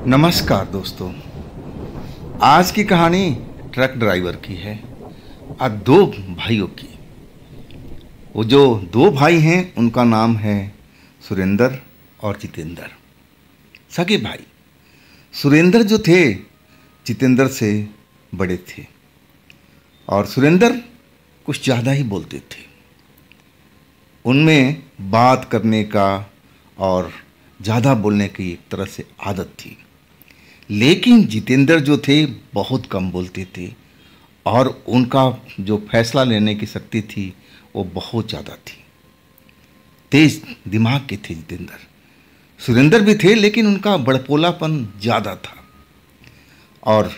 नमस्कार दोस्तों। आज की कहानी ट्रक ड्राइवर की है और दो भाइयों की। वो जो दो भाई हैं उनका नाम है सुरेंद्र और जितेंद्र, सगे भाई। सुरेंद्र जो थे जितेंद्र से बड़े थे और सुरेंद्र कुछ ज़्यादा ही बोलते थे। उनमें बात करने का और ज़्यादा बोलने की एक तरह से आदत थी। लेकिन जितेंद्र जो थे बहुत कम बोलते थे और उनका जो फैसला लेने की शक्ति थी वो बहुत ज़्यादा थी। तेज दिमाग के थे जितेंद्र। सुरेंद्र भी थे लेकिन उनका बड़पोलापन ज़्यादा था और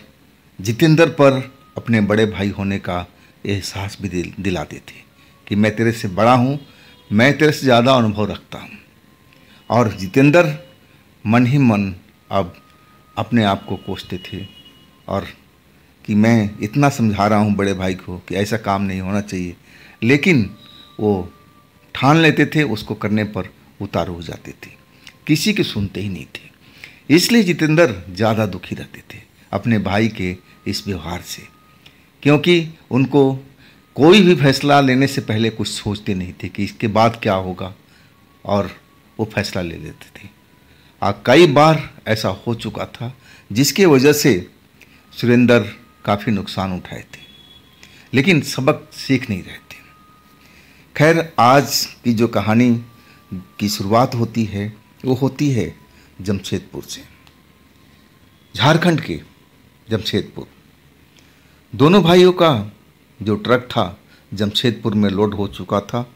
जितेंद्र पर अपने बड़े भाई होने का एहसास भी दिलाते थे कि मैं तेरे से बड़ा हूँ, मैं तेरे से ज़्यादा अनुभव रखता हूँ। और जितेंद्र मन ही मन अब अपने आप को कोसते थे और कि मैं इतना समझा रहा हूँ बड़े भाई को कि ऐसा काम नहीं होना चाहिए, लेकिन वो ठान लेते थे, उसको करने पर उतारू हो जाते थे, किसी की सुनते ही नहीं थे। इसलिए जितेंद्र ज़्यादा दुखी रहते थे अपने भाई के इस व्यवहार से, क्योंकि उनको कोई भी फैसला लेने से पहले कुछ सोचते नहीं थे कि इसके बाद क्या होगा, और वो फैसला ले लेते थे। कई बार ऐसा हो चुका था जिसके वजह से सुरेंद्र काफ़ी नुकसान उठाए थे, लेकिन सबक सीख नहीं रहे थे। खैर, आज की जो कहानी की शुरुआत होती है वो होती है जमशेदपुर से, झारखंड के जमशेदपुर। दोनों भाइयों का जो ट्रक था जमशेदपुर में लोड हो चुका था।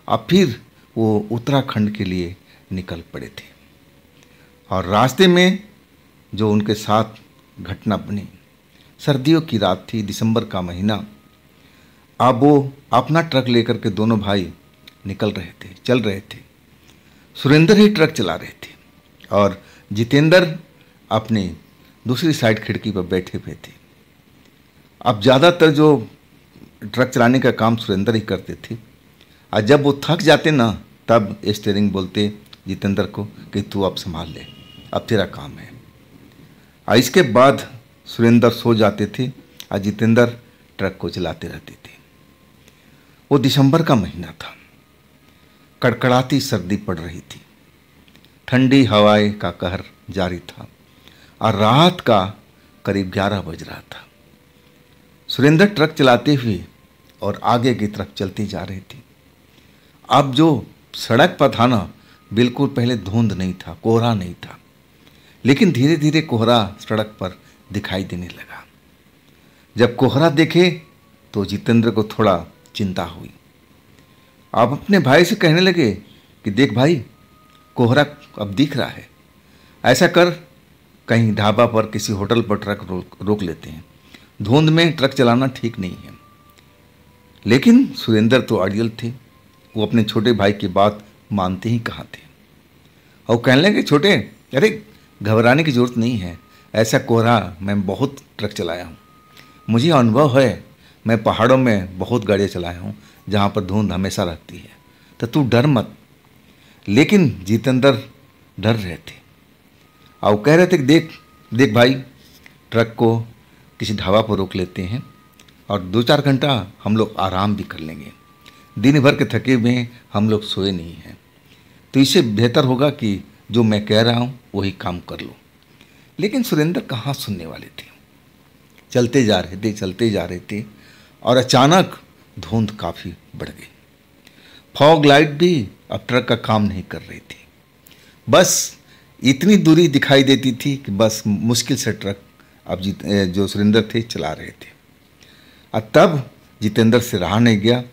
अब फिर वो उत्तराखंड के लिए निकल पड़े थे और रास्ते में जो उनके साथ घटना बनी, सर्दियों की रात थी, दिसंबर का महीना। अब वो अपना ट्रक लेकर के दोनों भाई निकल रहे थे, चल रहे थे। सुरेंद्र ही ट्रक चला रहे थे और जितेंद्र अपनी दूसरी साइड खिड़की पर बैठे हुए थे। अब ज़्यादातर जो ट्रक चलाने का काम सुरेंद्र ही करते थे और जब वो थक जाते ना तब स्टीयरिंग बोलते जितेंद्र को कि तू अब संभाल ले, अब तेरा काम है। और इसके बाद सुरेंद्र सो जाते थे और जितेंद्र ट्रक को चलाते रहते थे। वो दिसंबर का महीना था, कड़कड़ाती सर्दी पड़ रही थी, ठंडी हवाएं का कहर जारी था और रात का करीब 11 बज रहा था। सुरेंद्र ट्रक चलाते हुए और आगे की तरफ चलती जा रही थी। अब जो सड़क पर था ना, बिल्कुल पहले धुंध नहीं था, कोहरा नहीं था, लेकिन धीरे धीरे कोहरा सड़क पर दिखाई देने लगा। जब कोहरा देखे तो जितेंद्र को थोड़ा चिंता हुई। आप अपने भाई से कहने लगे कि देख भाई, कोहरा अब दिख रहा है, ऐसा कर कहीं ढाबा पर किसी होटल पर ट्रक रोक लेते हैं, धुंध में ट्रक चलाना ठीक नहीं है। लेकिन सुरेंद्र तो अड़ियल थे, वो अपने छोटे भाई की बात मानते ही कहाँ थे। और कहने लगे छोटे, अरे घबराने की ज़रूरत नहीं है, ऐसा कोहरा मैं बहुत ट्रक चलाया हूँ, मुझे अनुभव है, मैं पहाड़ों में बहुत गाड़ियाँ चलाया हूँ जहाँ पर धुंध हमेशा रहती है, तो तू डर मत। लेकिन जितेंद्र डर रहे थे और कह रहे थे कि देख देख भाई, ट्रक को किसी ढाबा पर रोक लेते हैं और 2-4 घंटा हम लोग आराम भी कर लेंगे, दिन भर के थके हुए हैं, हम लोग सोए नहीं हैं, तो इससे बेहतर होगा कि जो मैं कह रहा हूँ वही काम कर लो। लेकिन सुरेंद्र कहाँ सुनने वाले थे। चलते जा रहे थे और अचानक धुंध काफ़ी बढ़ गई। फॉग लाइट भी अब ट्रक का काम नहीं कर रही थी, बस इतनी दूरी दिखाई देती थी कि बस मुश्किल से ट्रक अब जो सुरेंद्र थे चला रहे थे। और तब जितेंद्र से रहा नहीं गया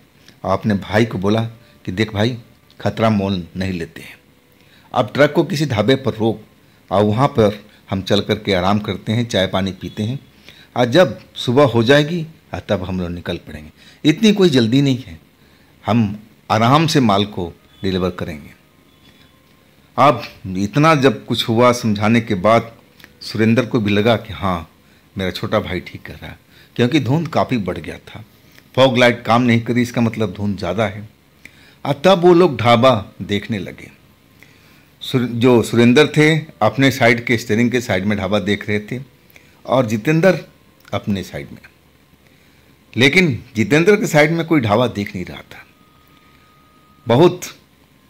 और अपने भाई को बोला कि देख भाई, खतरा मोल नहीं लेते हैं, अब ट्रक को किसी ढाबे पर रोक और वहाँ पर हम चल कर के आराम करते हैं, चाय पानी पीते हैं, और जब सुबह हो जाएगी तब हम लोग निकल पड़ेंगे, इतनी कोई जल्दी नहीं है, हम आराम से माल को डिलीवर करेंगे। अब इतना जब कुछ हुआ समझाने के बाद सुरेंद्र को भी लगा कि हाँ, मेरा छोटा भाई ठीक कर रहा है, क्योंकि धुंध काफ़ी बढ़ गया था, फॉग लाइट काम नहीं करी, इसका मतलब धुंध ज़्यादा है। और तब वो लोग ढाबा देखने लगे। जो सुरेंद्र थे अपने साइड के स्टीयरिंग के साइड में ढाबा देख रहे थे और जितेंद्र अपने साइड में। लेकिन जितेंद्र के साइड में कोई ढाबा देख नहीं रहा था। बहुत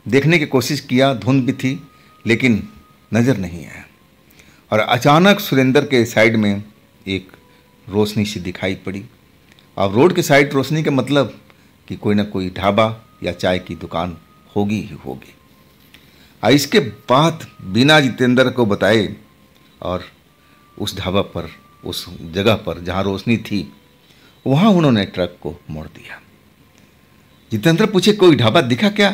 देखने की कोशिश किया, धुंध भी थी लेकिन नज़र नहीं आया। और अचानक सुरेंद्र के साइड में एक रोशनी सी दिखाई पड़ी। अब रोड के साइड रोशनी का मतलब कि कोई ना कोई ढाबा या चाय की दुकान होगी ही होगी। और इसके बाद बिना जितेंद्र को बताए और उस ढाबा पर, उस जगह पर जहाँ रोशनी थी, वहाँ उन्होंने ट्रक को मोड़ दिया। जितेंद्र पूछे कोई ढाबा दिखा क्या?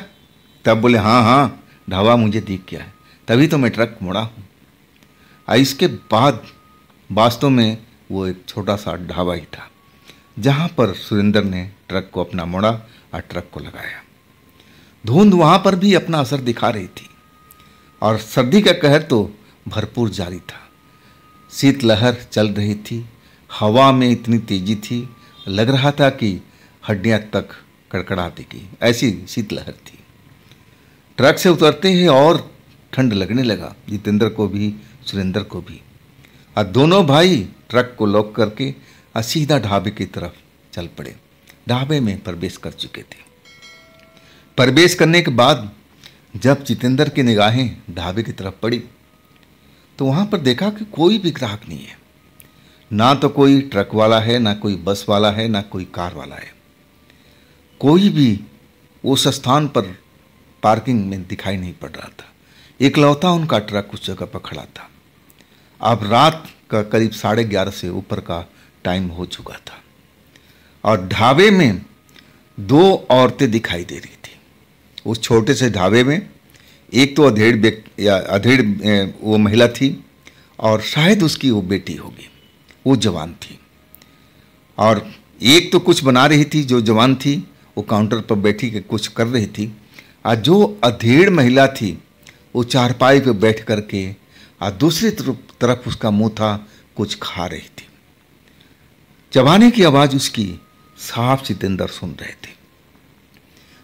तब बोले हाँ हाँ ढाबा मुझे दिख गया है, तभी तो मैं ट्रक मोड़ा हूँ। इसके बाद वास्तव में वो एक छोटा सा ढाबा ही था जहाँ पर सुरेंद्र ने ट्रक को अपना मोड़ा और ट्रक को लगाया। धुंध वहाँ पर भी अपना असर दिखा रही थी और सर्दी का कहर तो भरपूर जारी था। शीतलहर चल रही थी, हवा में इतनी तेजी थी, लग रहा था कि हड्डियाँ तक कड़कड़ा देगी, ऐसी शीतलहर थी। ट्रक से उतरते ही और ठंड लगने लगा, जितेंद्र को भी सुरेंद्र को भी। और दोनों भाई ट्रक को लॉक करके सीधा ढाबे की तरफ चल पड़े। ढाबे में प्रवेश कर चुके थे। प्रवेश करने के बाद जब जितेंद्र की निगाहें ढाबे की तरफ पड़ी तो वहाँ पर देखा कि कोई भी ग्राहक नहीं है। ना तो कोई ट्रक वाला है, ना कोई बस वाला है, ना कोई कार वाला है। कोई भी उस स्थान पर पार्किंग में दिखाई नहीं पड़ रहा था। इकलौता उनका ट्रक उस जगह पर खड़ा था। अब रात का करीब 11:30 से ऊपर का टाइम हो चुका था और ढाबे में 2 औरतें दिखाई दे रही थी। उस छोटे से ढाबे में एक तो अधेड़ वो महिला थी और शायद उसकी वो बेटी होगी, वो जवान थी। और एक तो कुछ बना रही थी, जो जवान थी वो काउंटर पर बैठी के कुछ कर रही थी। और जो अधेड़ महिला थी वो चारपाई पे बैठ करके और दूसरी तरफ उसका मुंह था, कुछ खा रही थी। चबाने की आवाज़ उसकी साफ जितेंद्र सुन रहे थे।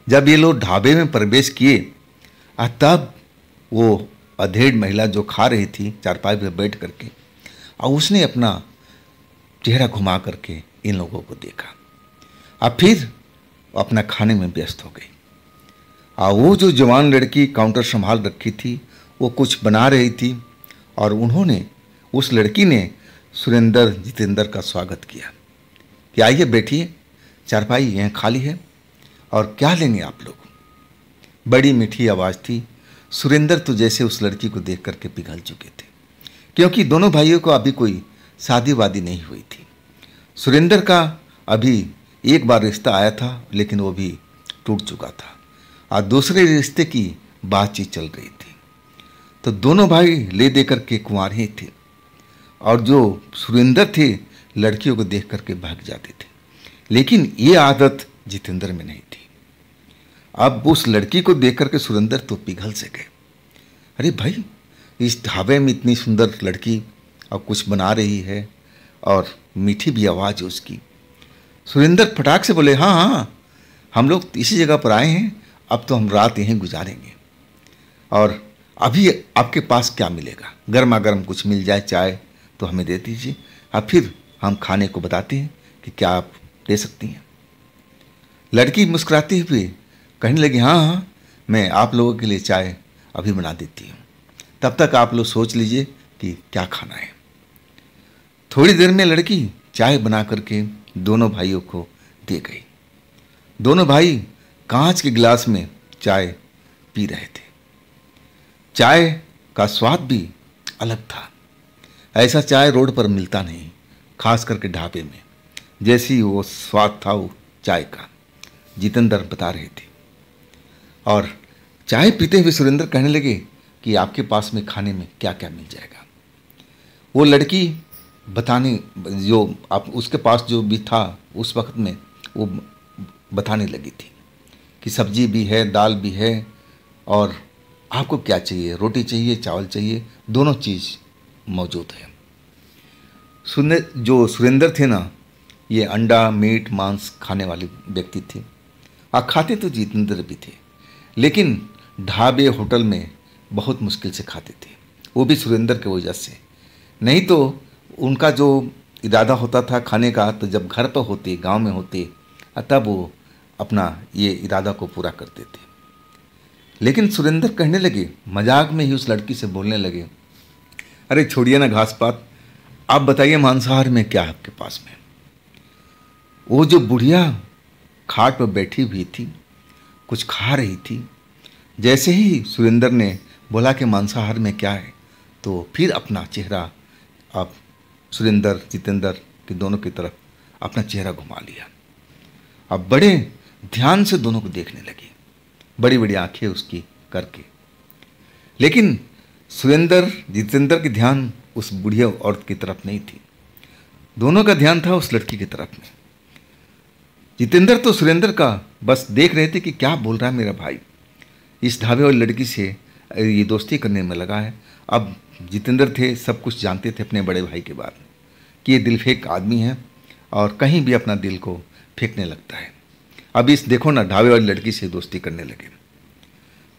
जब ये लोग ढाबे में प्रवेश किए तब वो अधेड़ महिला जो खा रही थी चारपाई पे बैठ करके, और उसने अपना चेहरा घुमा करके इन लोगों को देखा और फिर अपना खाने में व्यस्त हो गई। और वो जो जवान लड़की काउंटर संभाल रखी थी वो कुछ बना रही थी और उस लड़की ने सुरेंद्र जितेंद्र का स्वागत किया कि आइए बैठिए, चारपाई यहाँ खाली है और क्या लेंगे आप लोग। बड़ी मीठी आवाज़ थी। सुरेंद्र तो जैसे उस लड़की को देख करके पिघल चुके थे, क्योंकि दोनों भाइयों को अभी कोई शादी वादी नहीं हुई थी। सुरेंद्र का अभी एक बार रिश्ता आया था लेकिन वो भी टूट चुका था और दूसरे रिश्ते की बातचीत चल रही थी। तो दोनों भाई ले दे करके कुंवारे ही थे और जो सुरेंद्र थे लड़कियों को देख करके भाग जाते थे, लेकिन ये आदत जितेंद्र में नहीं थी। अब उस लड़की को देख करके सुरेंद्र तो पिघल से गए। अरे भाई, इस ढाबे में इतनी सुंदर लड़की और कुछ बना रही है और मीठी भी आवाज़ है उसकी। सुरेंद्र फटाक से बोले हाँ हाँ, हम लोग इसी जगह पर आए हैं, अब तो हम रात यहीं गुजारेंगे और अभी आपके पास क्या मिलेगा? गर्मा गर्म कुछ मिल जाए, चाय तो हमें दे दीजिए और फिर हम खाने को बताते हैं कि क्या आप दे सकती हैं। लड़की मुस्कुराते हुए कहने लगी हाँ हाँ, मैं आप लोगों के लिए चाय अभी बना देती हूँ, तब तक आप लोग सोच लीजिए कि क्या खाना है। थोड़ी देर में लड़की चाय बना करके दोनों भाइयों को दे गई। दोनों भाई कांच के गिलास में चाय पी रहे थे। चाय का स्वाद भी अलग था। ऐसा चाय रोड पर मिलता नहीं, खास करके ढाबे में जैसी वो स्वाद था वो चाय का, जितेंद्र बता रहे थे। और चाय पीते हुए सुरेंद्र कहने लगे कि आपके पास में खाने में क्या क्या मिल जाएगा। वो लड़की बताने, जो आप उसके पास जो भी था उस वक्त में, वो बताने लगी थी कि सब्जी भी है, दाल भी है और आपको क्या चाहिए, रोटी चाहिए, चावल चाहिए, दोनों चीज़ मौजूद है। जो सुरेंद्र थे ना, ये अंडा मीट मांस खाने वाले व्यक्ति थे और खाते तो जितेंद्र भी थे, लेकिन ढाबे होटल में बहुत मुश्किल से खाते थे, वो भी सुरेंद्र के वजह से। नहीं तो उनका जो इरादा होता था खाने का, तो जब घर पर होते, गांव में होते, तब वो अपना ये इरादा को पूरा करते थे। लेकिन सुरेंद्र कहने लगे, मजाक में ही उस लड़की से बोलने लगे, अरे छोड़िए ना घास पात, आप बताइए मांसाहार में क्या है आपके पास में। वो जो बुढ़िया खाट पर बैठी हुई थी, कुछ खा रही थी। जैसे ही सुरेंद्र ने बोला कि मांसाहार में क्या है, तो फिर अपना चेहरा आप सुरेंद्र जितेंद्र के दोनों की तरफ अपना चेहरा घुमा लिया। अब बड़े ध्यान से दोनों को देखने लगी, बड़ी बड़ी आंखें उसकी करके। लेकिन सुरेंद्र जितेंद्र की ध्यान उस बुढ़िया औरत की तरफ नहीं थी, दोनों का ध्यान था उस लड़की की तरफ में। जितेंद्र तो सुरेंद्र का बस देख रहे थे कि क्या बोल रहा है मेरा भाई, इस ढाबे वाली लड़की से ये दोस्ती करने में लगा है। अब जितेंद्र थे, सब कुछ जानते थे अपने बड़े भाई के बारे में कि ये दिल फेंक आदमी है और कहीं भी अपना दिल को फेंकने लगता है। अब इस देखो ना, ढाबे वाली लड़की से दोस्ती करने लगे।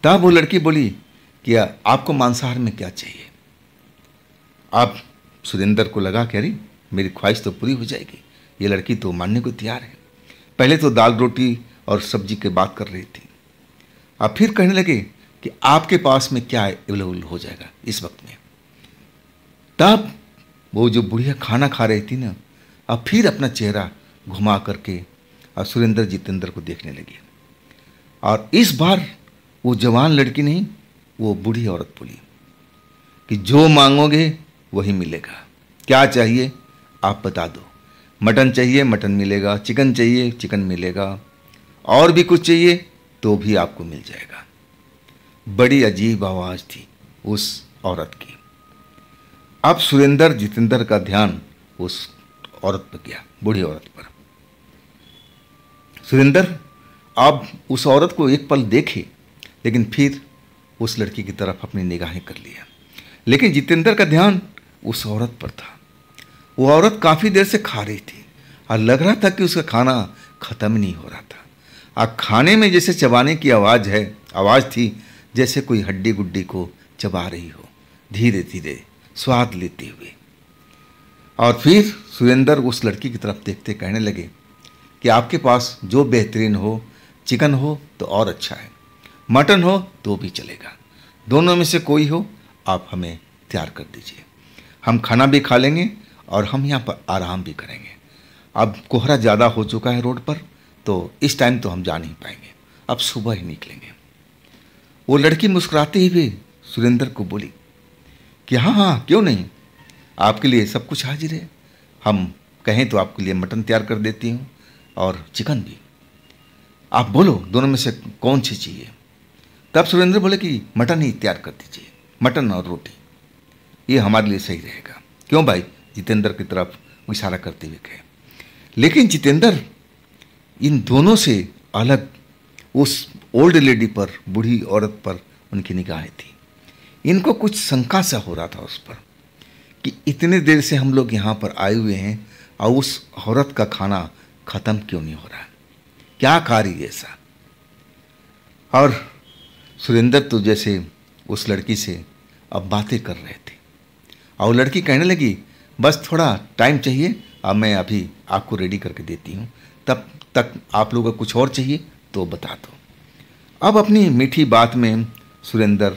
तब वो लड़की बोली कि आपको मांसाहार में क्या चाहिए। आप सुरेंद्र को लगा कि अरे मेरी ख्वाहिश तो पूरी हो जाएगी, ये लड़की तो मानने को तैयार है। पहले तो दाल रोटी और सब्जी की बात कर रही थी, अब फिर कहने लगे कि आपके पास में क्या अवेलेबल हो जाएगा इस वक्त में। तब वो जो बुढ़िया खाना खा रही थी ना, अब फिर अपना चेहरा घुमा करके और सुरेंद्र जितेंद्र को देखने लगी। और इस बार वो जवान लड़की नहीं, वो बूढ़ी औरत बोली कि जो मांगोगे वही मिलेगा, क्या चाहिए आप बता दो। मटन चाहिए मटन मिलेगा, चिकन चाहिए चिकन मिलेगा, और भी कुछ चाहिए तो भी आपको मिल जाएगा। बड़ी अजीब आवाज़ थी उस औरत की। अब सुरेंद्र जितेंद्र का ध्यान उस औरत पर गया, बूढ़ी औरत पर। सुरेंद्र अब उस औरत को एक पल देखे, लेकिन फिर उस लड़की की तरफ अपनी निगाहें कर लिया। लेकिन जितेंद्र का ध्यान उस औरत पर था। वो औरत काफ़ी देर से खा रही थी और लग रहा था कि उसका खाना ख़त्म नहीं हो रहा था। और खाने में जैसे चबाने की आवाज़ थी, जैसे कोई हड्डी गुड्डी को चबा रही हो, धीरे धीरे स्वाद लेते हुए। और फिर सुरेंद्र उस लड़की की तरफ देखते कहने लगे कि आपके पास जो बेहतरीन हो, चिकन हो तो और अच्छा है, मटन हो तो भी चलेगा, दोनों में से कोई हो आप हमें तैयार कर दीजिए। हम खाना भी खा लेंगे और हम यहाँ पर आराम भी करेंगे। अब कोहरा ज़्यादा हो चुका है रोड पर, तो इस टाइम तो हम जा नहीं पाएंगे, अब सुबह ही निकलेंगे। वो लड़की मुस्कुराते हुए सुरेंद्र को बोली कि हाँ हाँ क्यों नहीं, आपके लिए सब कुछ हाजिर है। हम कहें तो आपके लिए मटन तैयार कर देती हूँ और चिकन भी, आप बोलो दोनों में से कौन सी चाहिए। तब सुरेंद्र बोले कि मटन ही तैयार कर दीजिए, मटन और रोटी, ये हमारे लिए सही रहेगा। क्यों भाई, जितेंद्र की तरफ इशारा करते हुए कहे। लेकिन जितेंद्र इन दोनों से अलग उस ओल्ड लेडी पर, बूढ़ी औरत पर उनकी निगाहें थी। इनको कुछ शंका सा हो रहा था उस पर कि इतने देर से हम लोग यहाँ पर आए हुए हैं और उस औरत का खाना ख़त्म क्यों नहीं हो रहा, क्या खा रही है ऐसा। और सुरेंद्र तो जैसे उस लड़की से अब बातें कर रहे थे और लड़की कहने लगी बस थोड़ा टाइम चाहिए, अब मैं अभी आपको रेडी करके देती हूँ, तब तक आप लोगों को कुछ और चाहिए तो बता दो। अब अपनी मीठी बात में सुरेंद्र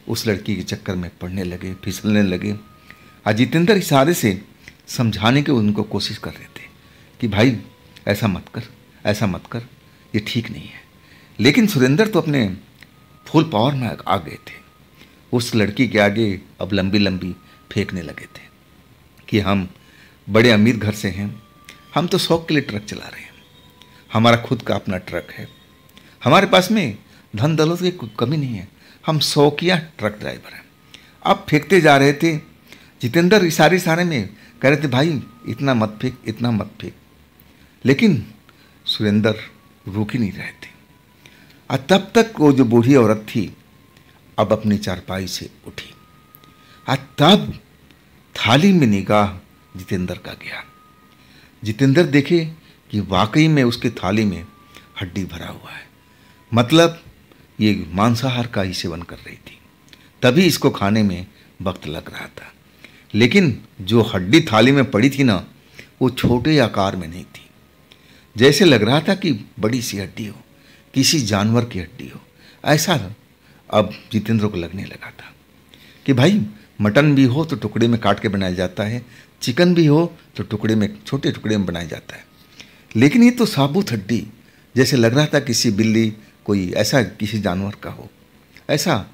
उस लड़की के चक्कर में पड़ने लगे, फिसलने लगे। और जितेंद्र इशारे से समझाने की उनको कोशिश कर रहे थे कि भाई ऐसा मत कर, ऐसा मत कर, ये ठीक नहीं है। लेकिन सुरेंद्र तो अपने फुल पावर में आ गए थे। उस लड़की के आगे अब लंबी लंबी फेंकने लगे थे कि हम बड़े अमीर घर से हैं, हम तो शौक के लिए ट्रक चला रहे हैं, हमारा खुद का अपना ट्रक है, हमारे पास में धन दौलत की कोई कमी नहीं है, हम शौकिया ट्रक ड्राइवर हैं। अब फेंकते जा रहे थे। जितेंद्र इशारे में कह रहे थे भाई इतना मत फेंक, इतना मत फेंक। लेकिन सुरेंद्र रुक ही नहीं रहे थे। और तब तक वो जो बूढ़ी औरत थी अब अपनी चारपाई से उठी और तब थाली में निगाह जितेंद्र का गया। जितेंद्र देखे कि वाकई में उसके थाली में हड्डी भरा हुआ है, मतलब ये मांसाहार का ही सेवन कर रही थी। तभी इसको खाने में वक्त लग रहा था। लेकिन जो हड्डी थाली में पड़ी थी ना, वो छोटे आकार में नहीं थी। जैसे लग रहा था कि बड़ी सी हड्डी हो, किसी जानवर की हड्डी हो, ऐसा अब जितेंद्र को लगने लगा था कि भाई मटन भी हो तो टुकड़े में काट के बनाया जाता है, चिकन भी हो तो टुकड़े में, छोटे टुकड़े में बनाया जाता है, लेकिन ये तो साबुत हड्डी, जैसे लग रहा था किसी बिल्ली, कोई ऐसा किसी जानवर का हो। ऐसा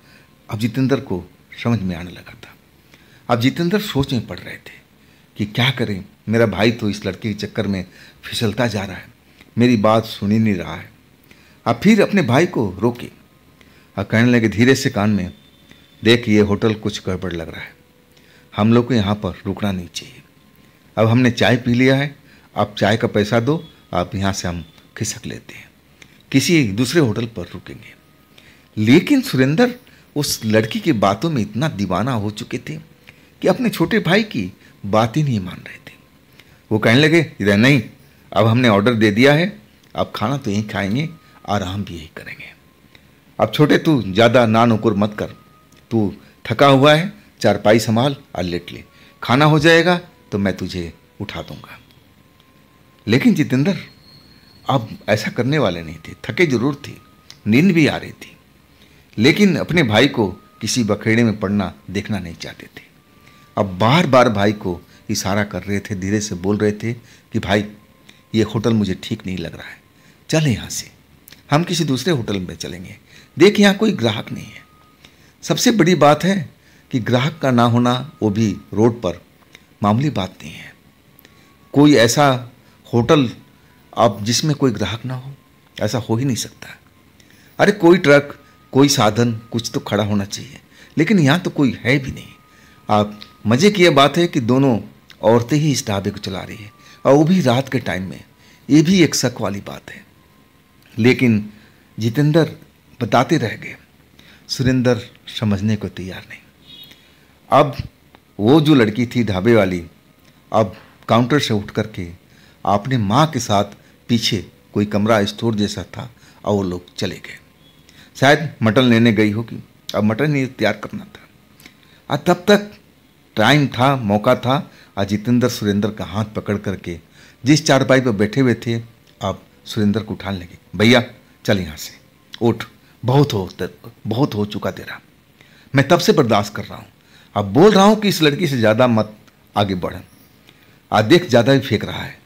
अब जितेंद्र को समझ में आने लगा था। अब जितेंद्र सोच में पड़ रहे थे कि क्या करें, मेरा भाई तो इस लड़के के चक्कर में फिसलता जा रहा है, मेरी बात सुन ही नहीं रहा है। अब फिर अपने भाई को रोके और कहने लगे धीरे से कान में, देख ये होटल कुछ गड़बड़ लग रहा है, हम लोग को यहाँ पर रुकना नहीं चाहिए। अब हमने चाय पी लिया है, आप चाय का पैसा दो, आप यहाँ से हम खिसक लेते हैं, किसी दूसरे होटल पर रुकेंगे। लेकिन सुरेंद्र उस लड़की की बातों में इतना दीवाना हो चुके थे कि अपने छोटे भाई की बात ही नहीं मान रहे थे। वो कहने लगे इधर नहीं, अब हमने ऑर्डर दे दिया है, अब खाना तो यहीं खाएंगे, आराम भी यही करेंगे। अब छोटे तू ज़्यादा ना नुकुर मत कर, तू थका हुआ है, चारपाई संभाल और लेट ले, खाना हो जाएगा तो मैं तुझे उठा दूंगा। लेकिन जितेंद्र अब ऐसा करने वाले नहीं थे, थके जरूर थे, नींद भी आ रही थी, लेकिन अपने भाई को किसी बखेड़े में पड़ना देखना नहीं चाहते थे। अब बार बार भाई को इशारा कर रहे थे, धीरे से बोल रहे थे कि भाई ये होटल मुझे ठीक नहीं लग रहा है, चले यहाँ से, हम किसी दूसरे होटल में चलेंगे, देख यहाँ कोई ग्राहक नहीं है। सबसे बड़ी बात है कि ग्राहक का ना होना, वो भी रोड पर, मामूली बात नहीं है। कोई ऐसा होटल अब जिसमें कोई ग्राहक ना हो, ऐसा हो ही नहीं सकता। अरे कोई ट्रक, कोई साधन, कुछ तो खड़ा होना चाहिए, लेकिन यहाँ तो कोई है भी नहीं। आप मज़े की यह बात है कि दोनों औरतें ही इस ढाबे को चला रही है, और वो भी रात के टाइम में, ये भी एक शक वाली बात है। लेकिन जितेंद्र बताते रह गए, सुरेंद्र समझने को तैयार नहीं। अब वो जो लड़की थी ढाबे वाली, अब काउंटर से उठ करके अपने माँ के साथ पीछे कोई कमरा स्टोर जैसा था, और वो लोग चले गए। शायद मटन लेने गई होगी, अब मटन ही तैयार करना था। और तब तक टाइम था, मौका था, और जितेंद्र सुरेंद्र का हाथ पकड़ करके जिस चारपाई पर बैठे हुए थे, अब सुरेंद्र को उठाने लगे, भैया चल यहाँ से उठ, बहुत हो चुका तेरा, मैं तब से बर्दाश्त कर रहा हूँ, अब बोल रहा हूँ कि इस लड़की से ज़्यादा मत आगे बढ़, आज देख ज़्यादा भी फेंक रहा है,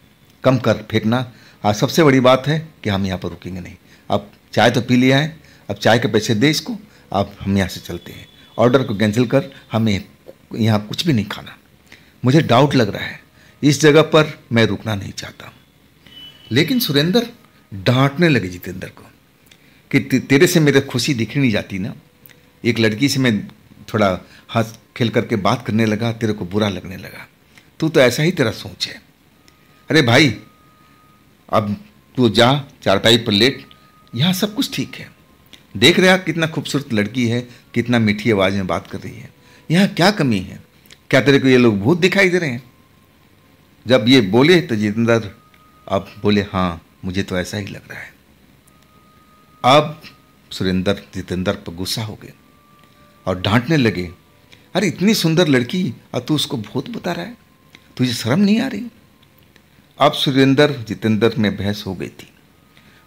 कम कर फेंकना। आज सबसे बड़ी बात है कि हम यहाँ पर रुकेंगे नहीं, अब चाय तो पी लिया है, अब चाय के पैसे दे इसको, अब हम यहाँ से चलते हैं, ऑर्डर को कैंसिल कर, हमें यहाँ कुछ भी नहीं खाना, मुझे डाउट लग रहा है, इस जगह पर मैं रुकना नहीं चाहता। लेकिन सुरेंद्र डांटने लगे जितेंद्र को कि तेरे से मेरे खुशी दिख नहीं जाती ना, एक लड़की से मैं थोड़ा हंस खेल करके बात करने लगा, तेरे को बुरा लगने लगा, तू तो ऐसा ही तेरा सोच है। अरे भाई अब तू जा चारपाई पर लेट, यहाँ सब कुछ ठीक है, देख रहा कितना खूबसूरत लड़की है, कितना मीठी आवाज़ में बात कर रही है, यहाँ क्या कमी है, क्या तेरे को ये लोग भूत दिखाई दे रहे हैं? जब ये बोले तो जितेंद्र अब बोले हाँ मुझे तो ऐसा ही लग रहा है। अब सुरेंद्र जितेंद्र पर गुस्सा हो गए और डांटने लगे, अरे इतनी सुंदर लड़की और तू उसको भूत बता रहा है, तुझे शर्म नहीं आ रही? अब सुरेंद्र जितेंद्र में बहस हो गई थी,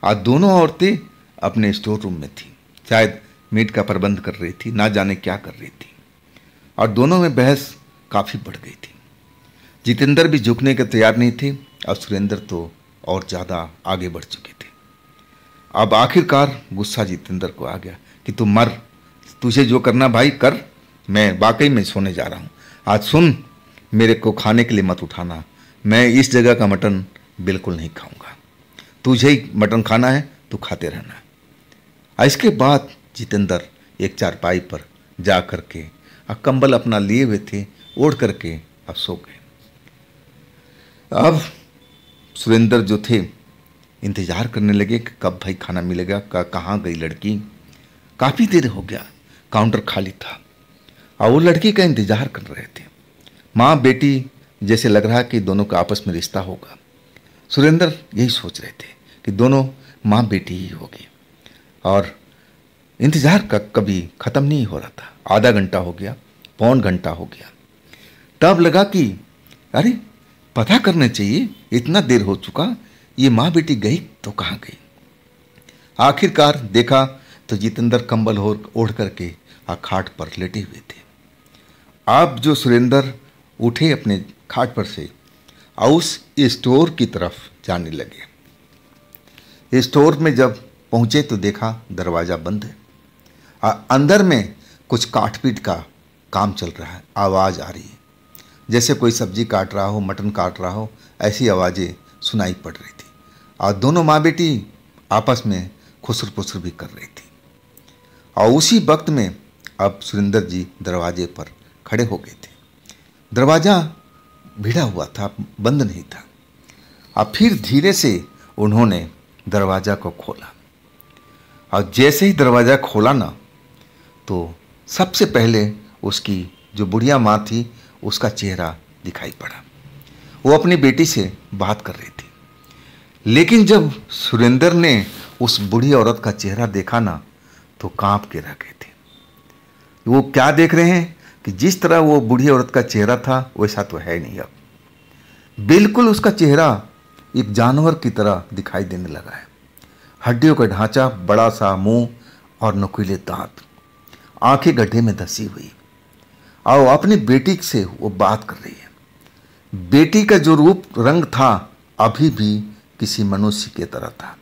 आज दोनों औरतें अपने स्टोर रूम में थी, शायद मीट का प्रबंध कर रही थी, ना जाने क्या कर रही थी, और दोनों में बहस काफ़ी बढ़ गई थी। जितेंद्र भी झुकने के तैयार नहीं थे, अब सुरेंद्र तो और ज़्यादा आगे बढ़ चुके थे। अब आखिरकार गुस्सा जितेंद्र को आ गया कि तू मर, तुझे जो करना भाई कर, मैं वाकई में सोने जा रहा हूँ, आज सुन, मेरे को खाने के लिए मत उठाना, मैं इस जगह का मटन बिल्कुल नहीं खाऊंगा, तुझे ही मटन खाना है तो खाते रहना। इसके बाद जितेंद्र एक चारपाई पर जा करके कंबल अपना लिए हुए थे, ओढ़ करके अब सो गए। अब सुरेंद्र जो थे इंतज़ार करने लगे कि कब भाई खाना मिलेगा, कहाँ गई लड़की। काफ़ी देर हो गया, काउंटर खाली था और वो लड़की का इंतज़ार कर रहे थे। माँ बेटी जैसे लग रहा कि दोनों का आपस में रिश्ता होगा। सुरेंद्र यही सोच रहे थे कि दोनों माँ बेटी ही होगी। और इंतज़ार का कभी ख़त्म नहीं हो रहा था। आधा घंटा हो गया, पौन घंटा हो गया। तब लगा कि अरे पता करना चाहिए, इतना देर हो चुका, ये माँ बेटी गई तो कहाँ गई। आखिरकार देखा तो जितेंद्र कंबल ओढ़ करके खाट पर लेटे हुए थे। अब जो सुरेंद्र उठे अपने खाट पर से और उस स्टोर की तरफ जाने लगे। स्टोर में जब पहुंचे तो देखा दरवाज़ा बंद है और अंदर में कुछ काटपीट का काम चल रहा है। आवाज़ आ रही है जैसे कोई सब्जी काट रहा हो, मटन काट रहा हो, ऐसी आवाज़ें सुनाई पड़ रही थी। और दोनों माँ बेटी आपस में खुसर पुसर भी कर रही थी। और उसी वक्त में अब सुरेंद्र जी दरवाजे पर खड़े हो गए थे। दरवाज़ा भिड़ा हुआ था, बंद नहीं था। अब फिर धीरे से उन्होंने दरवाज़ा को खोला और जैसे ही दरवाज़ा खोला ना, तो सबसे पहले उसकी जो बुढ़िया माँ थी उसका चेहरा दिखाई पड़ा। वो अपनी बेटी से बात कर रही थी। लेकिन जब सुरेंद्र ने उस बूढ़ी औरत का चेहरा देखा ना, तो कांप के रह गए थे। वो क्या देख रहे हैं कि जिस तरह वो बूढ़ी औरत का चेहरा था वैसा तो है नहीं। अब बिल्कुल उसका चेहरा एक जानवर की तरह दिखाई देने लगा है। हड्डियों का ढांचा, बड़ा सा मुंह और नुकीले दांत, आंखें गड्ढे में धसी हुई। और अपनी बेटी से वो बात कर रही है। बेटी का जो रूप रंग था अभी भी किसी मनुष्य की तरह था।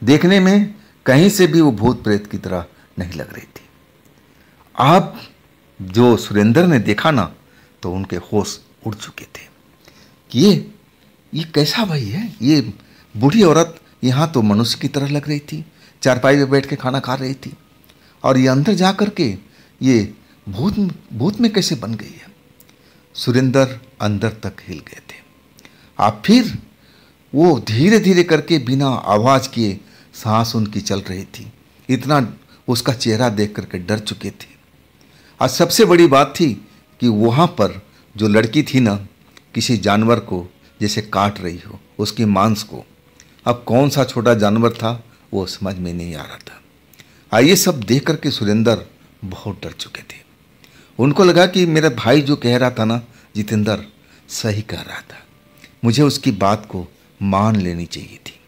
देखने में कहीं से भी वो भूत प्रेत की तरह नहीं लग रही थी। अब जो सुरेंद्र ने देखा ना, तो उनके होश उड़ चुके थे कि ये कैसा भाई है। ये बूढ़ी औरत यहाँ तो मनुष्य की तरह लग रही थी, चारपाई पे बैठ के खाना खा रही थी, और ये अंदर जा कर के ये भूत में कैसे बन गई है। सुरेंद्र अंदर तक हिल गए थे। अब फिर वो धीरे धीरे करके बिना आवाज़ किए सांस उनकी चल रही थी। इतना उसका चेहरा देख करके डर चुके थे। और सबसे बड़ी बात थी कि वहाँ पर जो लड़की थी ना, किसी जानवर को जैसे काट रही हो, उसकी मांस को। अब कौन सा छोटा जानवर था वो समझ में नहीं आ रहा था। ये सब देख करके सुरेंद्र बहुत डर चुके थे। उनको लगा कि मेरा भाई जो कह रहा था ना, जितेंद्र सही कह रहा था, मुझे उसकी बात को मान लेनी चाहिए थी।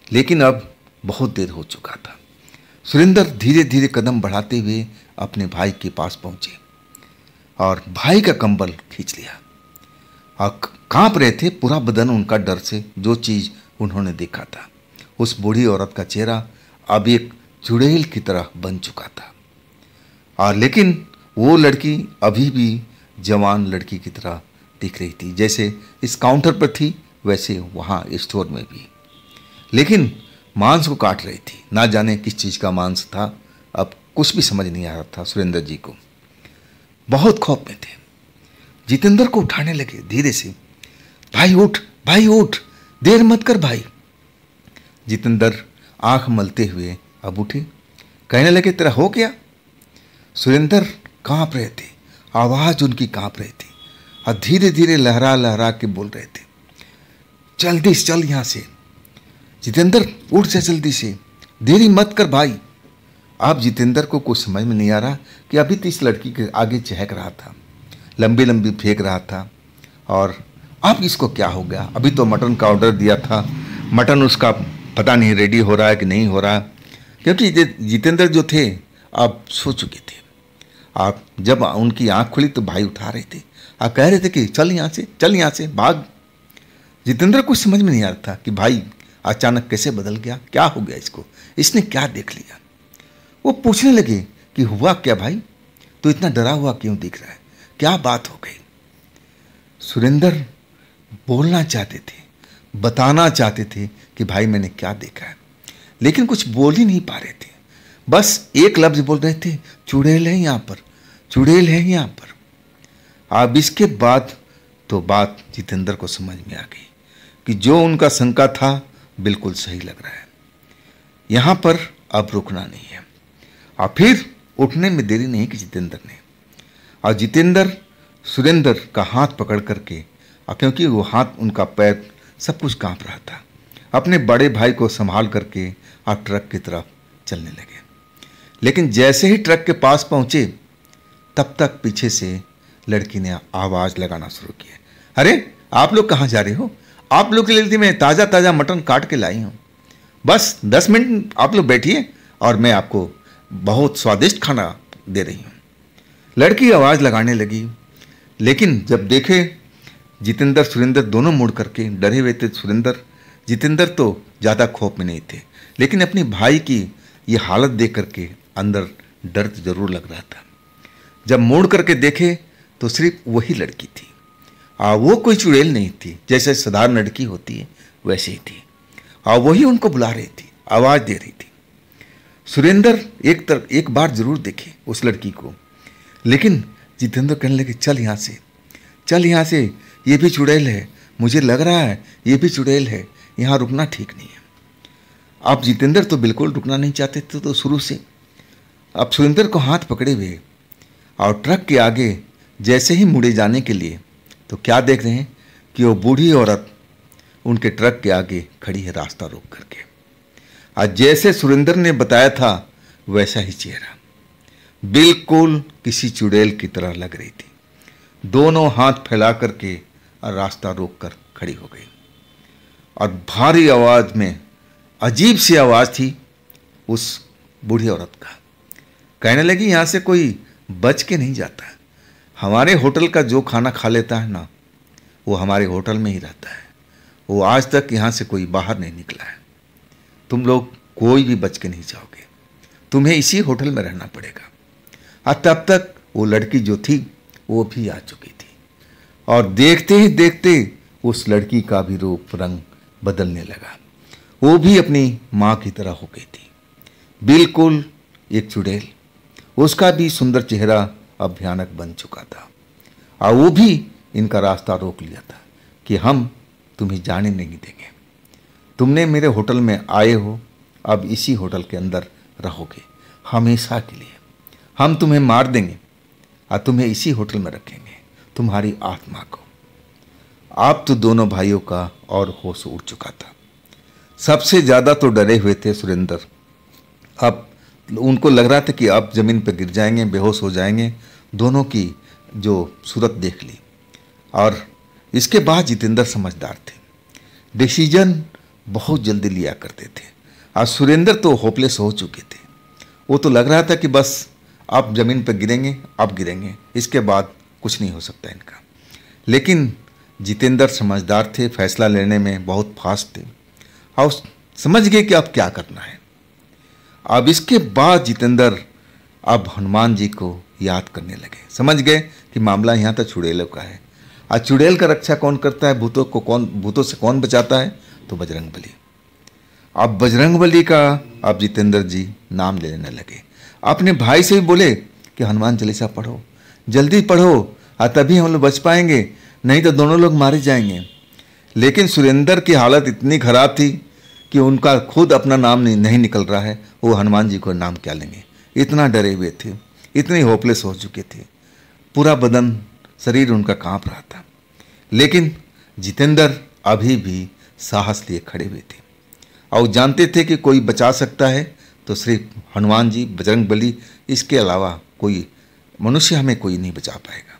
लेकिन अब बहुत देर हो चुका था। सुरेंद्र धीरे धीरे कदम बढ़ाते हुए अपने भाई के पास पहुंचे और भाई का कंबल खींच लिया। और कांप रहे थे पूरा बदन उनका डर से। जो चीज़ उन्होंने देखा था, उस बूढ़ी औरत का चेहरा अब एक चुड़ैल की तरह बन चुका था। और लेकिन वो लड़की अभी भी जवान लड़की की तरह दिख रही थी, जैसे इस काउंटर पर थी वैसे वहाँ स्टोर में भी। लेकिन मांस को काट रही थी। ना जाने किस चीज़ का मांस था, अब कुछ भी समझ नहीं आ रहा था। सुरेंद्र जी को बहुत खौफ में थे। जितेंद्र को उठाने लगे धीरे से। भाई उठ, भाई उठ, देर मत कर भाई। जितेंद्र आंख मलते हुए अब उठे, कहने लगे तेरा हो गया। सुरेंद्र कांप रहे थे, आवाज़ उनकी कांप रही थी और धीरे धीरे लहरा लहरा के बोल रहे थे, जल्दी से चल यहाँ से। जितेंद्र उठ जा जल्दी से, देरी मत कर भाई। अब जितेंद्र को कुछ समझ में नहीं आ रहा कि अभी तो इस लड़की के आगे चहक रहा था, लंबी लंबी फेंक रहा था, और अब इसको क्या हो गया। अभी तो मटन का ऑर्डर दिया था, मटन उसका पता नहीं रेडी हो रहा है कि नहीं हो रहा, क्योंकि जितेंद्र जो थे अब सो चुके थे। आप जब उनकी आंख खुली तो भाई उठा रहे थे और कह रहे थे कि चल यहाँ से, चल यहाँ से, भाग। जितेंद्र कुछ समझ में नहीं आ रहा था कि भाई अचानक कैसे बदल गया, क्या हो गया इसको, इसने क्या देख लिया। वो पूछने लगे कि हुआ क्या भाई, तो इतना डरा हुआ क्यों दिख रहा है, क्या बात हो गई। सुरेंद्र बोलना चाहते थे, बताना चाहते थे कि भाई मैंने क्या देखा है, लेकिन कुछ बोल ही नहीं पा रहे थे। बस एक लफ्ज बोल रहे थे, चुड़ैल है यहाँ पर, चुड़ैल है यहाँ पर। अब इसके बाद तो बात जितेंद्र को समझ में आ गई कि जो उनका शंका था बिल्कुल सही लग रहा है। यहाँ पर अब रुकना नहीं है। और फिर उठने में देरी नहीं की जितेंद्र ने, और जितेंद्र सुरेंद्र का हाथ पकड़ करके, और क्योंकि वो हाथ उनका पैर सब कुछ कांप रहा था, अपने बड़े भाई को संभाल करके आप ट्रक की तरफ चलने लगे। लेकिन जैसे ही ट्रक के पास पहुंचे तब तक पीछे से लड़की ने आवाज़ लगाना शुरू किया, अरे आप लोग कहाँ जा रहे हो? आप लोग के लिए मैं ताज़ा ताज़ा मटन काट के लाई हूँ, बस 10 मिनट आप लोग बैठिए और मैं आपको बहुत स्वादिष्ट खाना दे रही हूँ। लड़की आवाज़ लगाने लगी, लेकिन जब देखे जितेंद्र सुरेंद्र दोनों मुड़ करके डरे हुए थे। जितेंद्र तो ज़्यादा खौफ में नहीं थे, लेकिन अपने भाई की ये हालत देख करके अंदर डर जरूर लग रहा था। जब मुड़ करके देखे तो सिर्फ वही लड़की थी, वो कोई चुड़ैल नहीं थी, जैसे साधारण लड़की होती है वैसे ही थी, वही उनको बुला रही थी, आवाज़ दे रही थी। सुरेंद्र एक बार जरूर देखे उस लड़की को, लेकिन जितेंद्र कहने लगे, चल यहाँ से, ये भी चुड़ैल है, मुझे लग रहा है ये भी चुड़ैल है, यहाँ रुकना ठीक नहीं है। अब जितेंद्र तो बिल्कुल रुकना नहीं चाहते थे तो शुरू से। अब सुरेंद्र को हाथ पकड़े हुए और ट्रक के आगे जैसे ही मुड़े जाने के लिए तो क्या देख रहे हैं कि वो बूढ़ी औरत उनके ट्रक के आगे खड़ी है रास्ता रोक करके। आज जैसे सुरेंद्र ने बताया था वैसा ही चेहरा, बिल्कुल किसी चुड़ैल की तरह लग रही थी। दोनों हाथ फैला करके और रास्ता रोक कर खड़ी हो गई और भारी आवाज़ में अजीब सी आवाज़ थी उस बूढ़ी औरत का। कहने लगी, यहाँ से कोई बच के नहीं जाता, हमारे होटल का जो खाना खा लेता है ना वो हमारे होटल में ही रहता है, वो आज तक यहाँ से कोई बाहर नहीं निकला है। तुम लोग कोई भी बच के नहीं जाओगे, तुम्हें इसी होटल में रहना पड़ेगा। और तब तक वो लड़की जो थी वो भी आ चुकी थी और देखते ही देखते उस लड़की का भी रूप रंग बदलने लगा। वो भी अपनी माँ की तरह हो गई थी, बिल्कुल एक चुड़ैल। उसका भी सुंदर चेहरा अब भयानक बन चुका था और वो भी इनका रास्ता रोक लिया था कि हम तुम्हें जाने नहीं देंगे, तुमने मेरे होटल में आए हो, अब इसी होटल के अंदर रहोगे हमेशा के लिए, हम तुम्हें मार देंगे और तुम्हें इसी होटल में रखेंगे, तुम्हारी आत्मा को। आप तो दोनों भाइयों का और होश उड़ चुका था। सबसे ज़्यादा तो डरे हुए थे सुरेंद्र। अब उनको लग रहा था कि अब ज़मीन पर गिर जाएंगे, बेहोश हो जाएंगे। दोनों की जो सूरत देख ली। और इसके बाद जितेंद्र समझदार थे, डिसीजन बहुत जल्दी लिया करते थे। और सुरेंद्र तो होपलेस हो चुके थे, वो तो लग रहा था कि बस अब ज़मीन पर गिरेंगे, अब गिरेंगे, इसके बाद कुछ नहीं हो सकता इनका। लेकिन जितेंद्र समझदार थे, फैसला लेने में बहुत फास्ट थे और समझ गए कि अब क्या करना है। अब इसके बाद जितेंद्र अब हनुमान जी को याद करने लगे, समझ गए कि मामला यहाँ तक चुड़ैलों का है। और चुड़ैल का रक्षा कौन करता है, भूतों से कौन बचाता है, तो बजरंगबली। अब बजरंगबली का अब जितेंद्र जी नाम लेने लगे। अपने भाई से भी बोले कि हनुमान चालीसा पढ़ो, जल्दी पढ़ो और तभी हम लोग बच पाएंगे, नहीं तो दोनों लोग मारे जाएंगे। लेकिन सुरेंद्र की हालत इतनी खराब थी कि उनका खुद अपना नाम नहीं निकल रहा है, वो हनुमान जी को नाम क्या लेंगे। इतना डरे हुए थे, इतने होपलेस हो चुके थे, पूरा बदन शरीर उनका कांप रहा था। लेकिन जितेंद्र अभी भी साहस लिए खड़े हुए थे और जानते थे कि कोई बचा सकता है तो सिर्फ हनुमान जी, बजरंगबली, इसके अलावा कोई मनुष्य हमें कोई नहीं बचा पाएगा।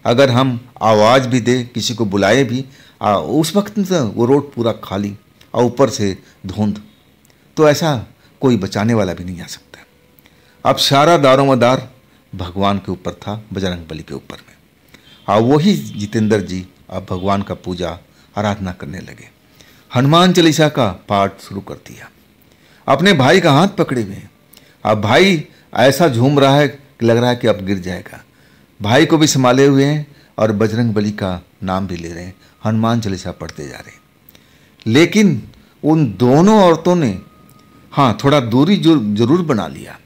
अगर हम आवाज़ भी दें, किसी को बुलाए भी, उस वक्त वो रोड पूरा खाली और ऊपर से धुंध, तो ऐसा कोई बचाने वाला भी नहीं आ सकता। अब सारा दारोमदार भगवान के ऊपर था, बजरंगबली के ऊपर में। और वही जितेंद्र जी अब भगवान का पूजा आराधना करने लगे। हनुमान चालीसा का पाठ शुरू कर दिया, अपने भाई का हाथ पकड़े हुए हैं। अब भाई ऐसा झूम रहा है कि लग रहा है कि अब गिर जाएगा। भाई को भी संभाले हुए हैं और बजरंगबली का नाम भी ले रहे हैं, हनुमान चालीसा पढ़ते जा रहे हैं। लेकिन उन दोनों औरतों ने हाँ थोड़ा दूरी जरूर बना लिया,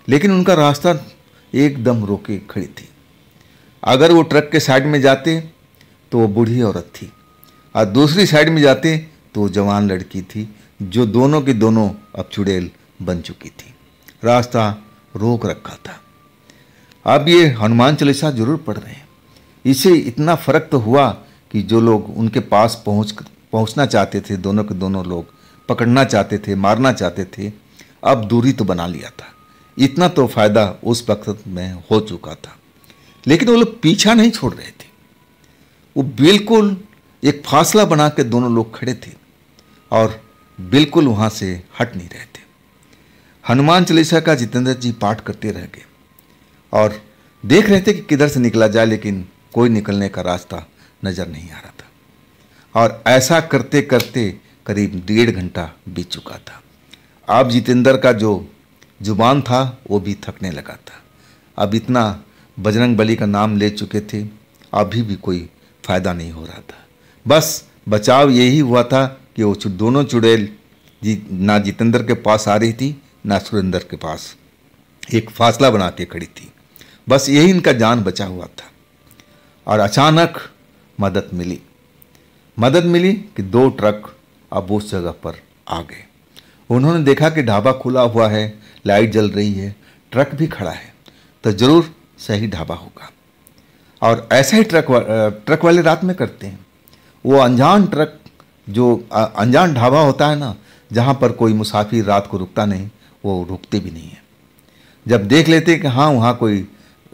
लेकिन उनका रास्ता एकदम रोके खड़ी थी। अगर वो ट्रक के साइड में जाते तो वो बूढ़ी औरत थी और दूसरी साइड में जाते तो वो जवान लड़की थी, जो दोनों की दोनों अब चुड़ैल बन चुकी थी। रास्ता रोक रखा था। अब ये हनुमान चालीसा जरूर पढ़ रहे हैं। इससे इतना फर्क तो हुआ कि जो लोग उनके पास पहुंचना चाहते थे, दोनों के दोनों लोग पकड़ना चाहते थे, मारना चाहते थे, अब दूरी तो बना लिया था। इतना तो फायदा उस वक्त में हो चुका था। लेकिन वो लोग पीछा नहीं छोड़ रहे थे, वो बिल्कुल एक फासला बना के दोनों लोग खड़े थे और बिल्कुल वहाँ से हट नहीं रहे थे। हनुमान चालीसा का जितेंद्र जी पाठ करते रह गए और देख रहे थे कि किधर से निकला जाए, लेकिन कोई निकलने का रास्ता नज़र नहीं आ रहा था। और ऐसा करते करते करीब 1.5 घंटा बीत चुका था। अब जितेंद्र का जो जुबान था वो भी थकने लगा था। अब इतना बजरंग बली का नाम ले चुके थे, अभी भी कोई फ़ायदा नहीं हो रहा था। बस बचाव यही हुआ था कि वो दोनों चुड़ैल ना जितेंद्र के पास आ रही थी ना सुरेंद्र के पास, एक फासला बना के खड़ी थी। बस यही इनका जान बचा हुआ था। और अचानक मदद मिली कि 2 ट्रक अब उस जगह पर आ गए। उन्होंने देखा कि ढाबा खुला हुआ है, लाइट जल रही है, ट्रक भी खड़ा है, तो ज़रूर सही ढाबा होगा। और ऐसा ही ट्रक वाले रात में करते हैं। वो अनजान ट्रक, जो अनजान ढाबा होता है ना, जहाँ पर कोई मुसाफिर रात को रुकता नहीं, वो रुकते भी नहीं है। जब देख लेते हैं कि हाँ वहाँ कोई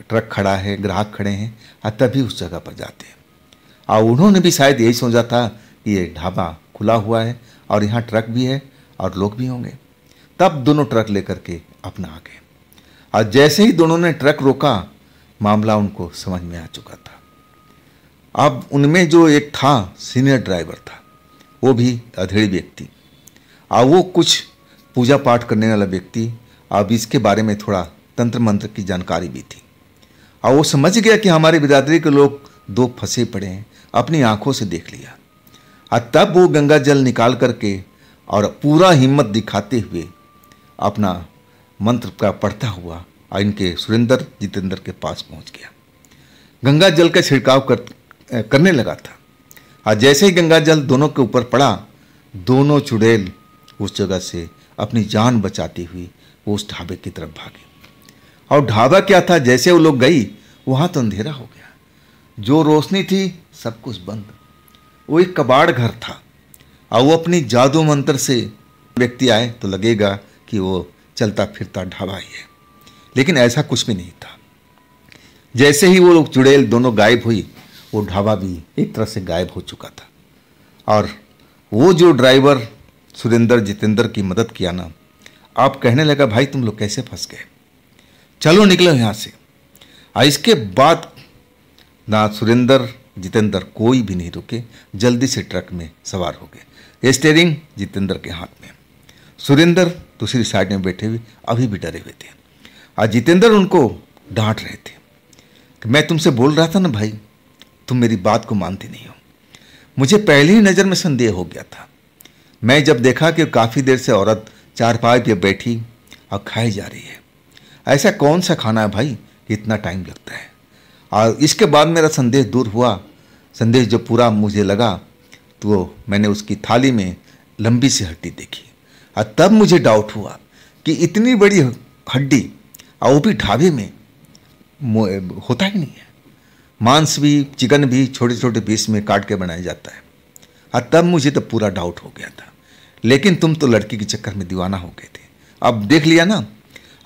ट्रक खड़ा है, ग्राहक खड़े हैं, तभी उस जगह पर जाते हैं। और उन्होंने भी शायद यही सोचा था कि ये ढाबा खुला हुआ है और यहाँ ट्रक भी है और लोग भी होंगे। तब दोनों ट्रक लेकर के अपना आ गए। और जैसे ही दोनों ने ट्रक रोका, मामला उनको समझ में आ चुका था। अब उनमें जो एक था सीनियर ड्राइवर था, वो भी अधेड़ व्यक्ति, और वो कुछ पूजा पाठ करने वाला व्यक्ति। अब इसके बारे में थोड़ा तंत्र मंत्र की जानकारी भी थी, और वो समझ गया कि हमारे बिरादरी के लोग 2 फंसे पड़े हैं, अपनी आंखों से देख लिया। और तब वो गंगा जल निकाल करके और पूरा हिम्मत दिखाते हुए अपना मंत्र का पढ़ता हुआ और इनके सुरेंद्र जितेंद्र के पास पहुंच गया। गंगा जल का छिड़काव करने लगा था। और जैसे ही गंगा जल दोनों के ऊपर पड़ा, दोनों चुड़ैल उस जगह से अपनी जान बचाती हुई वो उस ढाबे की तरफ भागी। और ढाबा क्या था, जैसे वो लोग गई वहाँ तो अंधेरा हो गया, जो रोशनी थी सब कुछ बंद। वो एक कबाड़ घर था, और वो अपनी जादू मंत्र से व्यक्ति आए तो लगेगा कि वो चलता फिरता ढाबा ही है, लेकिन ऐसा कुछ भी नहीं था। जैसे ही वो लोग चुड़ैल दोनों गायब हुई, वो ढाबा भी एक तरह से गायब हो चुका था। और वो जो ड्राइवर सुरेंद्र जितेंद्र की मदद किया ना, आप कहने लगा भाई तुम लोग कैसे फंस गए, चलो निकलो यहाँ से। और इसके बाद ना सुरेंद्र जितेंद्र कोई भी नहीं रुके, जल्दी से ट्रक में सवार हो गए। स्टीयरिंग जितेंद्र के हाथ में, सुरेंद्र दूसरी साइड में बैठे हुए अभी भी डरे हुए थे। और जितेंद्र उनको डांट रहे थे कि मैं तुमसे बोल रहा था ना भाई, तुम मेरी बात को मानते नहीं हो। मुझे पहली ही नज़र में संदेह हो गया था। मैं जब देखा कि काफ़ी देर से औरत चारपाई पे बैठी और खाई जा रही है, ऐसा कौन सा खाना है भाई इतना टाइम लगता है। और इसके बाद मेरा संदेह दूर हुआ। संदेह जब पूरा मुझे लगा तो मैंने उसकी थाली में लंबी सी हड्डी देखी, और तब मुझे डाउट हुआ कि इतनी बड़ी हड्डी और वो भी ढाबे में होता ही नहीं है। मांस भी, चिकन भी छोटे छोटे पीस में काट के बनाया जाता है। और तब मुझे तो पूरा डाउट हो गया था। लेकिन तुम तो लड़की के चक्कर में दीवाना हो गए थे। अब देख लिया ना,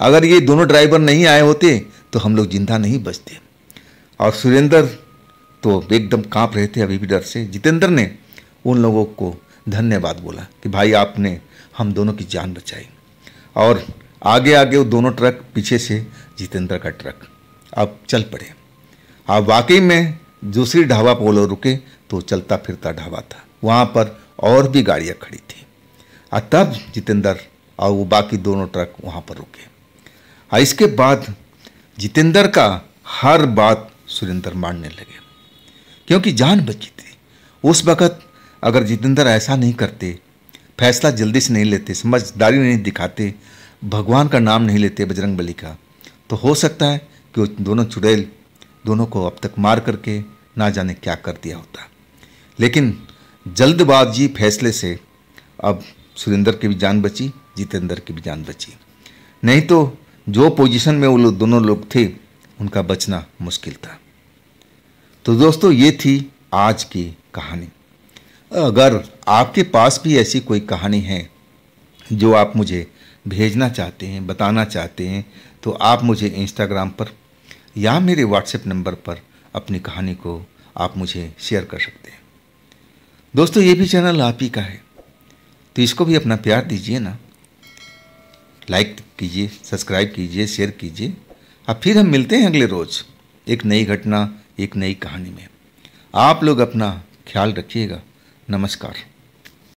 अगर ये दोनों ड्राइवर नहीं आए होते तो हम लोग जिंदा नहीं बचते। और सुरेंद्र तो एकदम कांप रहे थे अभी भी डर से। जितेंद्र ने उन लोगों को धन्यवाद बोला कि भाई आपने हम दोनों की जान बचाई। और आगे आगे वो दोनों ट्रक, पीछे से जितेंद्र का ट्रक अब चल पड़े। अब वाकई में दूसरी ढाबा पर वो लोग रुके तो चलता फिरता ढाबा था, वहाँ पर और भी गाड़ियाँ खड़ी थी। और तब जितेंद्र और वो बाकी दोनों ट्रक वहाँ पर रुके। और इसके बाद जितेंद्र का हर बात सुरेंद्र मानने लगे, क्योंकि जान बची थी। उस वक़्त अगर जितेंद्र ऐसा नहीं करते, फैसला जल्दी से नहीं लेते, समझदारी नहीं दिखाते, भगवान का नाम नहीं लेते बजरंग बली का, तो हो सकता है कि वो दोनों चुड़ैल दोनों को अब तक मार करके ना जाने क्या कर दिया होता। लेकिन जल्दबाजी फैसले से अब सुरेंद्र की भी जान बची, जितेंद्र की भी जान बची। नहीं तो जो पोजीशन में वो लोग दोनों लोग थे, उनका बचना मुश्किल था। तो दोस्तों, ये थी आज की कहानी। अगर आपके पास भी ऐसी कोई कहानी है जो आप मुझे भेजना चाहते हैं, बताना चाहते हैं, तो आप मुझे इंस्टाग्राम पर या मेरे व्हाट्सएप नंबर पर अपनी कहानी को आप मुझे शेयर कर सकते हैं। दोस्तों, ये भी चैनल आप ही का है, तो इसको भी अपना प्यार दीजिए ना, लाइक कीजिए, सब्सक्राइब कीजिए, शेयर कीजिए। अब फिर हम मिलते हैं अगले रोज़ एक नई घटना, एक नई कहानी में। आप लोग अपना ख्याल रखिएगा। नमस्कार।